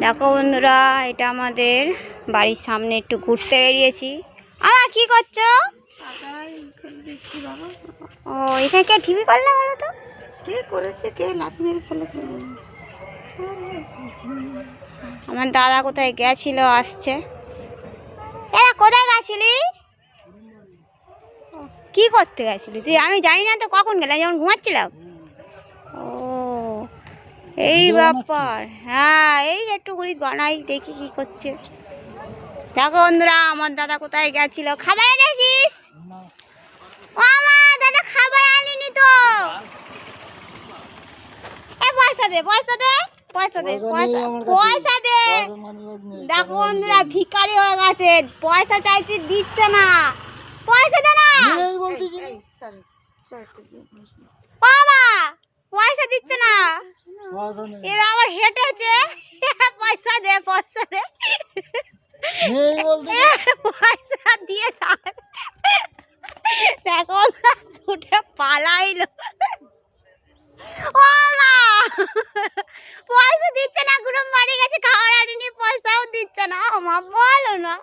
দেখো বন্ধুরা, এটা আমাদের বাড়ির সামনে একটু ঘুরতে বেরিয়েছি। আমার কি করছো? ও, এখানে কে টিভি করলে বলো তো? কে করেছে, কে লাঠি মেরে ফেলেছে? আমার দাদা কোথায় গেছিল, আসছে। কোথায় গেছিলি? কি করতে গেছিলি তুই? আমি জানি না তো কখন গেলাম, যখন ঘুমাচ্ছিলাম। ও, এই ব্যাপার। হ্যাঁ, এই একটু ঘুরি বানাই, দেখি কি করছে। দেখো বন্ধুরা, আমার দাদা কোথায় গেছিল। খাবার এনেছিস? আমার দাদা খাবার আনিনি তো। পয়সা দে, পয়সা দে, পয়সা দে, পয়সা পয়সা দে। দেখো বন্ধুরা, ভিখারি হয়ে গেছে, পয়সা চাইছি দিচ্ছে না। পয়সা দে না। বাবা পয়সা দিচ্ছে না। এরা আবার হেঁটেছে। পয়সা দে, পয়সা দে, পয়সা দিয়ে দেখো ছুটে পালাইলো। পয়সা দিচ্ছে না, গুরু মারি গেছে, খাওয়ার আনিনি, পয়সাও দিচ্ছে না। মা বলো না।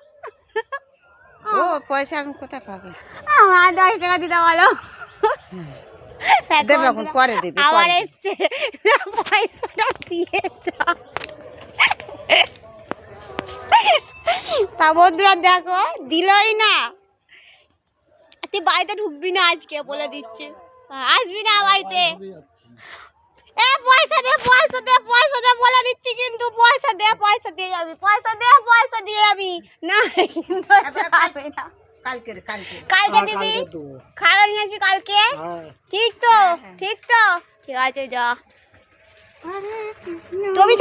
ও পয়সা এখন কোথায় পাবে? আমার 10 টাকা দিতে বলো। দেবে, এখন পরে দেবে। আবার এসছে, পয়সাটা দিয়ে যাও। তা বন্ধুরা দেখো, দিলই না। তুই বাড়িতে ঢুকবি না আজকে, বলে দিচ্ছে। আসবি না বাড়িতে। পয়সা দে, পয়সা দে, পয়সা দে, বলে দিচ্ছি কিন্তু। পয়সা দে, পয়সা দিয়ে যাবি, পয়সা দে, পয়সা দিয়ে যাবি না, কিন্তু যাবে না। কালকে দিবি, খাবার নিয়ে আসবি কালকে। ঠিক তো? ঠিক তো? ঠিক আছে, যা। তুমি